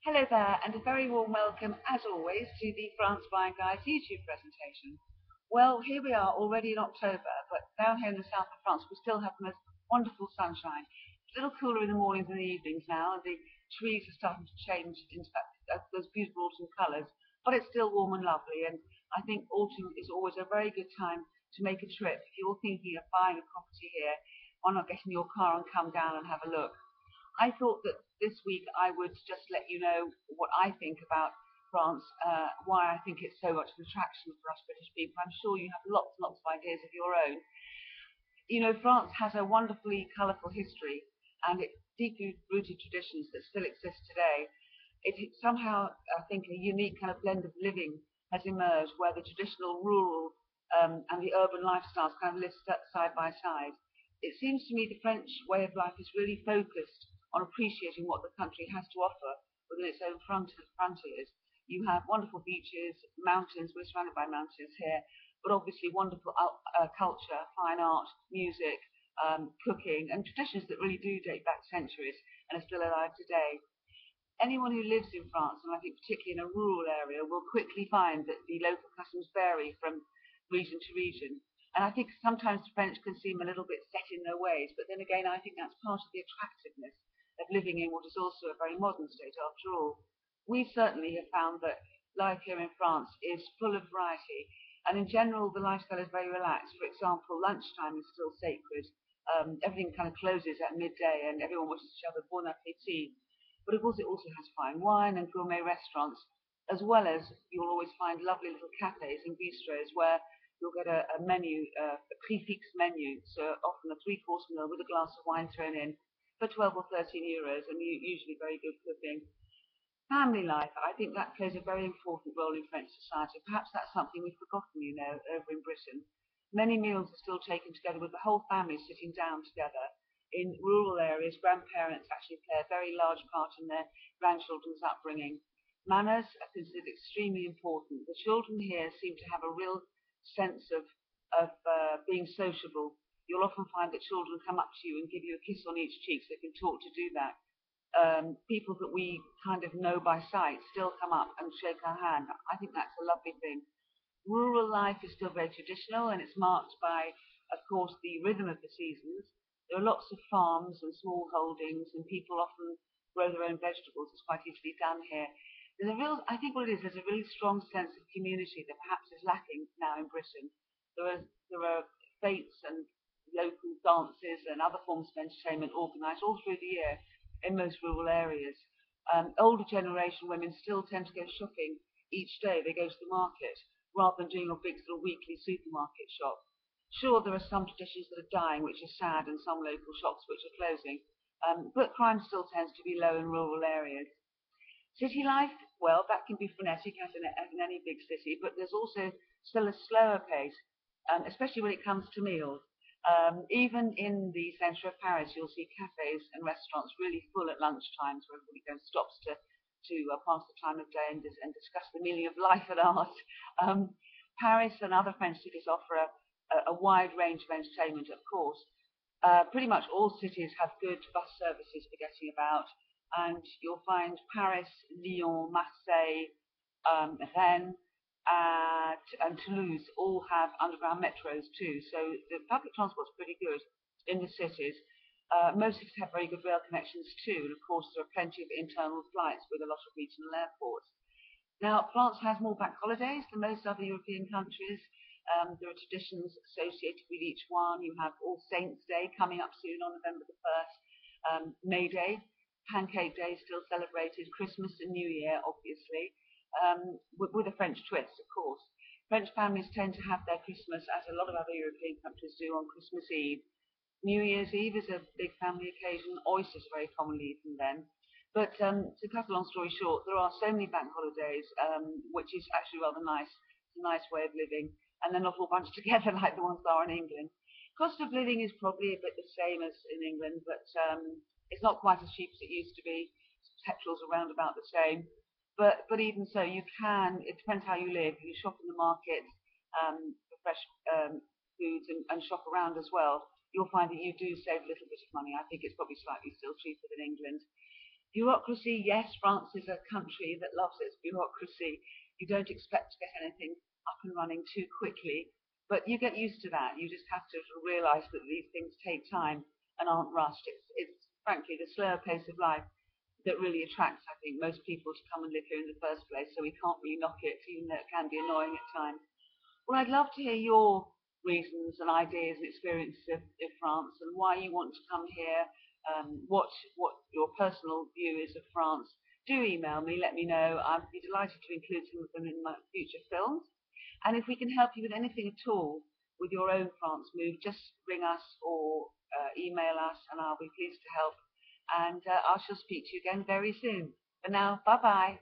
Hello there, and a very warm welcome, as always, to the France Wine Guides YouTube presentation. Well, here we are already in October, but down here in the south of France, we still have the most wonderful sunshine. It's a little cooler in the mornings and the evenings now, and the trees are starting to change into those beautiful autumn colours, but it's still warm and lovely, and I think autumn is always a very good time to make a trip. If you're thinking of buying a property here, why not get in your car and come down and have a look? I thought that this week I would just let you know what I think about France, why I think it's so much of an attraction for us British people. I'm sure you have lots and lots of ideas of your own. You know, France has a wonderfully colourful history and its deeply rooted traditions that still exist today. It somehow, I think, a unique kind of blend of living has emerged where the traditional rural and the urban lifestyles kind of live side by side. It seems to me the French way of life is really focused on appreciating what the country has to offer within its own frontiers. You have wonderful beaches, mountains, we're surrounded by mountains here, but obviously wonderful culture, fine art, music, cooking, and traditions that really do date back centuries and are still alive today. Anyone who lives in France, and I think particularly in a rural area, will quickly find that the local customs vary from region to region. And I think sometimes the French can seem a little bit set in their ways, but then again, I think that's part of the attractiveness of living in what is also a very modern state after all. We certainly have found that life here in France is full of variety, and in general, the lifestyle is very relaxed. For example, lunchtime is still sacred. Everything kind of closes at midday, and everyone wishes each other bon appetit. But of course, it also has fine wine and gourmet restaurants, as well as you'll always find lovely little cafes and bistros where you'll get a menu, a prix fixe menu, so often a three-course meal with a glass of wine thrown in for 12 or 13 euros, and usually very good cooking. Family life, I think that plays a very important role in French society. Perhaps that's something we've forgotten, over in Britain. Many meals are still taken together with the whole family sitting down together. In rural areas, grandparents actually play a very large part in their grandchildren's upbringing. Manners are considered extremely important. The children here seem to have a real sense of being sociable. You'll often find that children come up to you and give you a kiss on each cheek so they can talk to do that. People that we kind of know by sight still come up and shake our hand. I think that's a lovely thing. Rural life is still very traditional and it's marked by, of course, the rhythm of the seasons. There are lots of farms and small holdings, and people often grow their own vegetables. It's quite easily done here. I think what it is, there's a really strong sense of community that perhaps is lacking now in Britain. There are fetes and local dances and other forms of entertainment organised all through the year in most rural areas. Older generation women still tend to go shopping each day. They go to the market rather than doing a big sort of weekly supermarket shop. Sure, there are some traditions that are dying, which is sad, and some local shops which are closing, but crime still tends to be low in rural areas. City life, well, that can be frenetic as in any big city, but there's also still a slower pace, especially when it comes to meals. Even in the centre of Paris, you'll see cafes and restaurants really full at lunchtimes where everybody goes stops to pass the time of day and discuss the meaning of life and art. Um, Paris and other French cities offer a wide range of entertainment, of course. Pretty much all cities have good bus services for getting about, and you'll find Paris, Lyon, Marseille, Rennes, and Toulouse all have underground metros too. So the public transport's pretty good in the cities. Most cities have very good rail connections too, and of course there are plenty of internal flights with a lot of regional airports. Now, France has more bank holidays than most other European countries. There are traditions associated with each one. You have All Saints' Day coming up soon on November the 1st, May Day, Pancake Day still celebrated, Christmas and New Year, obviously, with a French twist, of course. French families tend to have their Christmas, as a lot of other European countries do, on Christmas Eve. New Year's Eve is a big family occasion. Oysters are very commonly eaten then. But to cut a long story short, there are so many bank holidays, which is actually rather nice. It's a nice way of living, and they're not all bunched together like the ones that are in England. Cost of living is probably a bit the same as in England, but it's not quite as cheap as it used to be. Petrol's around about the same, but even so, you can. It depends how you live. You shop in the market for fresh foods and shop around as well. You'll find that you do save a little bit of money. I think it's probably slightly still cheaper than England. Bureaucracy, yes, France is a country that loves its bureaucracy. You don't expect to get anything up and running too quickly, but you get used to that. You just have to realize that these things take time and aren't rushed. It's frankly the slower pace of life that really attracts, I think, most people to come and live here in the first place. So we can't really knock it, even though it can be annoying at times. Well, I'd love to hear your reasons and ideas and experiences of France and why you want to come here, what your personal view is of France. Do email me, let me know. I'd be delighted to include some of them in my future films. And if we can help you with anything at all with your own France move, just ring us or email us, and I'll be pleased to help. And I shall speak to you again very soon. For now, bye bye.